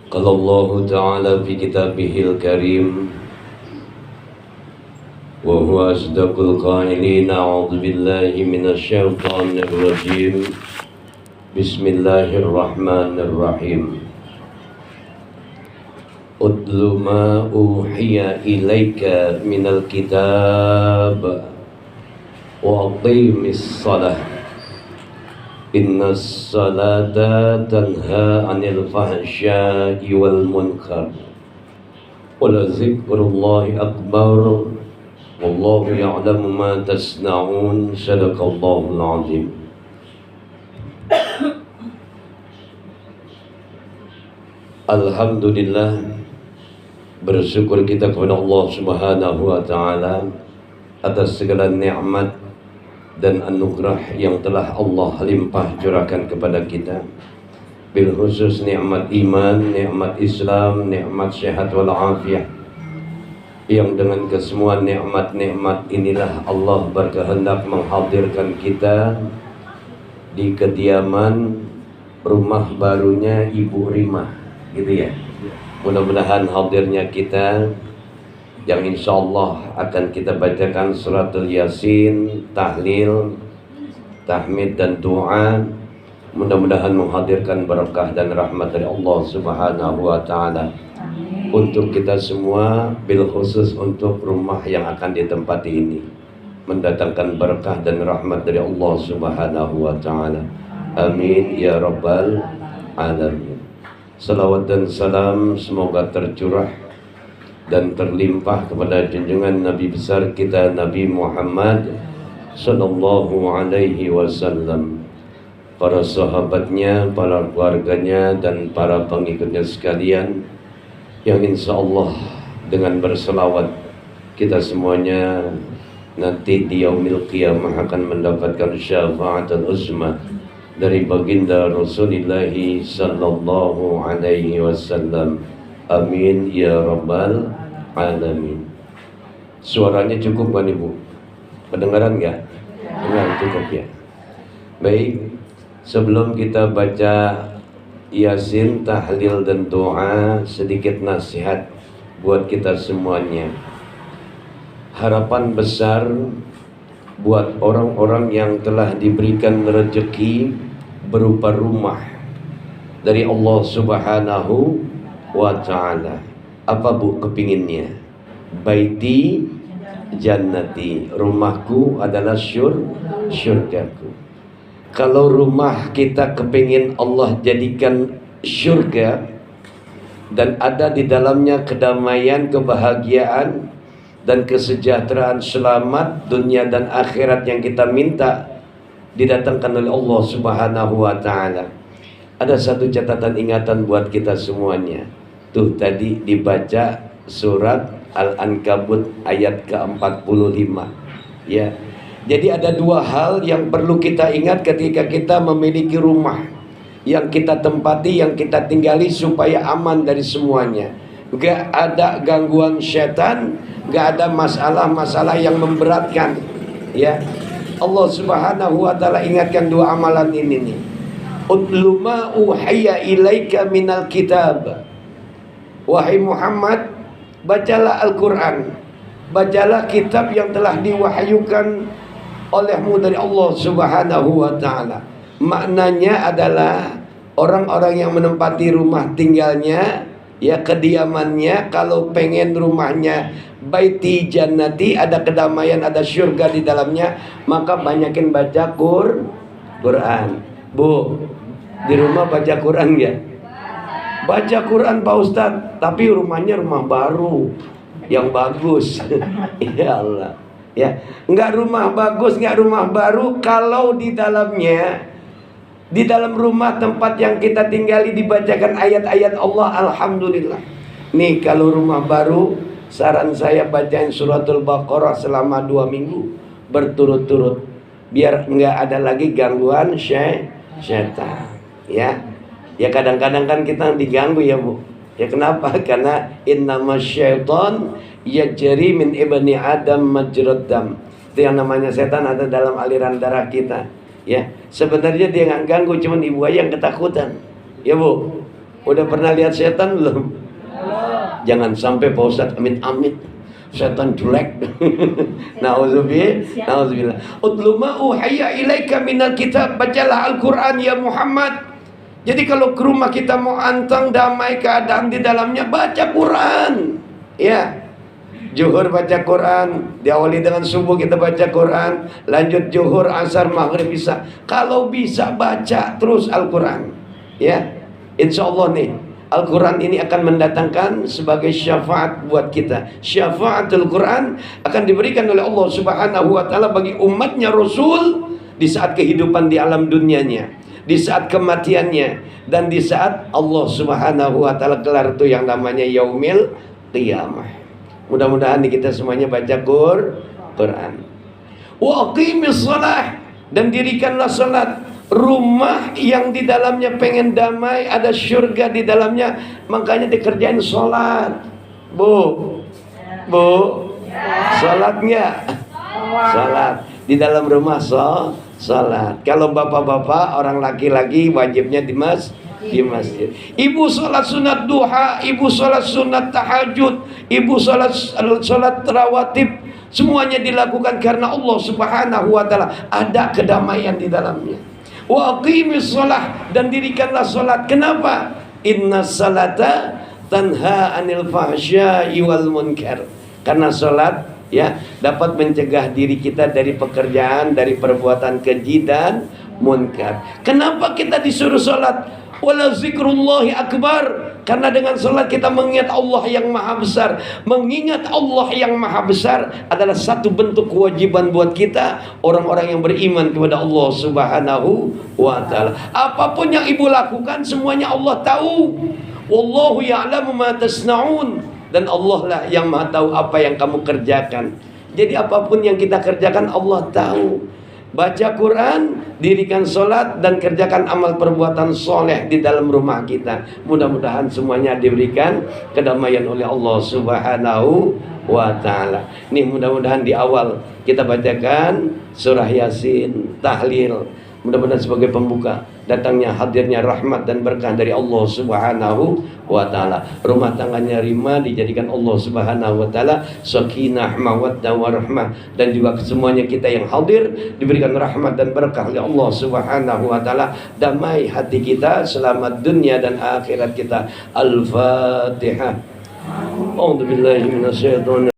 قال الله تعالى في كتابه الكريم وهو أصدق القائلين أعوذ بالله من الشيطان الرجيم بسم الله الرحمن الرحيم أتل ما أوحي إليك من الكتاب وأقيم الصلاة إن الصلاة تنهى عن الفحشاء والمنكر ولذكر الله أكبر والله يعلم ما تصنعون صدق الله العظيم. Alhamdulillah, bersyukur kita kepada Allah Subhanahu wa taala atas segala nikmat dan anugerah yang telah Allah limpah curahkan kepada kita. Bil khusus nikmat iman, nikmat Islam, nikmat sehat wal afiah. Yang dengan kesemua nikmat-nikmat inilah Allah berkehendak menghadirkan kita di kediaman rumah barunya Ibu Rimah, gitu ya. Mudah-mudahan hadirnya kita yang insya Allah akan kita bacakan suratul Yasin, tahlil, tahmid dan doa, mudah-mudahan menghadirkan barakah dan rahmat dari Allah Subhanahu wa taala untuk kita semua, bil khusus untuk rumah yang akan ditempati ini, mendatangkan barakah dan rahmat dari Allah Subhanahu wa taala. Amin ya rabbal alamin. Salawat dan salam semoga tercurah dan terlimpah kepada junjungan Nabi besar kita Nabi Muhammad sallallahu alaihi wasallam, para sahabatnya, para keluarganya dan para pengikutnya sekalian, yang insya Allah dengan berselawat kita semuanya nanti di yaumil qiyamah akan mendapatkan syafaatul uzma dari baginda Rasulullah sallallahu alaihi wasallam. Amin ya rabbal alamin. Suaranya cukup kan Ibu? Kedengaran enggak? Dengar cukup ya. Baik, sebelum kita baca Yasin, tahlil dan doa, sedikit nasihat buat kita semuanya. Harapan besar buat orang-orang yang telah diberikan rezeki berupa rumah dari Allah Subhanahu wa ta'ala. Apa Bu kepinginnya? Baiti jannati, rumahku adalah syurgaku. Kalau rumah kita kepingin Allah jadikan syurga dan ada di dalamnya kedamaian, kebahagiaan dan kesejahteraan, selamat dunia dan akhirat yang kita minta didatangkan oleh Allah Subhanahu wa ta'ala, ada satu catatan ingatan buat kita semuanya. Tuh tadi dibaca surat Al-Ankabut ayat ke-45 ya. Jadi ada dua hal yang perlu kita ingat ketika kita memiliki rumah yang kita tempati, yang kita tinggali supaya aman dari semuanya. Gak ada gangguan setan, gak ada masalah-masalah yang memberatkan ya. Allah Subhanahu wa ta'ala ingatkan dua amalan ini nih. Utlu ma uhiya ilaika minal kitab. Wahai Muhammad, bacalah Al-Quran, bacalah kitab yang telah diwahyukan olehmu dari Allah Subhanahu wa ta'ala. Maknanya adalah orang-orang yang menempati rumah tinggalnya, ya kediamannya, kalau pengen rumahnya baiti jannati, ada kedamaian, ada syurga di dalamnya, maka banyakin baca Quran. Bu, di rumah baca Quran ya? Baca Quran Pak Ustadz, tapi rumahnya rumah baru yang bagus. Ya Allah ya, enggak rumah bagus, enggak rumah baru kalau di dalamnya, di dalam rumah tempat yang kita tinggali dibacakan ayat-ayat Allah, alhamdulillah. Nih kalau rumah baru, saran saya bacain suratul Baqarah selama 2 minggu berturut-turut, biar enggak ada lagi gangguan syaitan ya. Ya kadang-kadang kan kita diganggu ya Bu. Ya kenapa? Karena innama syaitan yajri min ibni adam majrad dam. Itu yang namanya setan ada dalam aliran darah kita. Ya, sebenarnya dia nggak ganggu, cuman ibu aja yang ketakutan. Ya Bu. Udah pernah lihat setan belum? Jangan sampai Pak Ustadz amit-amit setan jelek. Nauzubillah. Utlu ma uhiya ilaika minal kitab, bacalah Al-Quran ya Muhammad. Jadi kalau ke rumah kita mau anteng damai keadaan di dalamnya, baca Quran. Ya. Zuhur baca Quran, diawali dengan subuh kita baca Quran, lanjut zuhur, asar, maghrib, isya. Kalau bisa baca terus Al-Quran. Ya. Insya Allah nih, Al-Quran ini akan mendatangkan sebagai syafaat buat kita. Syafaatul Quran akan diberikan oleh Allah Subhanahu wa ta'ala bagi umatnya Rasul di saat kehidupan di alam dunianya, di saat kematiannya, dan di saat Allah Subhanahu wa ta'ala gelar itu yang namanya Yaumil Qiyamah. Mudah-mudahan kita semuanya baca Quran. Wa aqimis shalah, dan dirikanlah salat. Rumah yang di dalamnya pengen damai, ada surga di dalamnya, makanya dikerjain sholat. Bu, sholat nggak? Sholat di dalam rumah, sholat. Kalau bapak-bapak, orang laki-laki wajibnya di masjid. Ibu sholat sunat duha, ibu sholat sunat tahajud, ibu sholat rawatib, semuanya dilakukan karena Allah Subhanahu wa ta'ala ada kedamaian di dalamnya. Wa aqimis shalah, dan dirikanlah salat. Kenapa? Inna salata tanha anil fahsya'i wal munkar. Karena salat ya dapat mencegah diri kita dari pekerjaan, dari perbuatan keji dan munkar. Kenapa kita disuruh salat? Wala zikrullahi akbar, karena dengan salat kita mengingat Allah yang maha besar. Mengingat Allah yang maha besar adalah satu bentuk kewajiban buat kita, orang-orang yang beriman kepada Allah Subhanahu wa ta'ala. Apapun yang ibu lakukan semuanya Allah tahu. Wallahu ya'lamu ma tasna'un, dan Allah lah yang maha tahu apa yang kamu kerjakan. Jadi apapun yang kita kerjakan Allah tahu. Baca Quran, dirikan sholat, dan kerjakan amal perbuatan soleh di dalam rumah kita. Mudah-mudahan semuanya diberikan kedamaian oleh Allah Subhanahu wa ta'ala. Nih mudah-mudahan di awal kita bacakan surah Yasin, tahlil. Mudah-mudahan sebagai pembuka datangnya hadirnya rahmat dan berkah dari Allah Subhanahu wa ta'ala. Rumah tangganya Rima dijadikan Allah Subhanahu wa ta'ala sakinah, mawaddah, warahmah, dan juga semuanya kita yang hadir diberikan rahmat dan berkah oleh Allah Subhanahu wa ta'ala. Damai hati kita, selamat dunia dan akhirat kita. Al-Fatihah. A'udzubillahi minasyaitonir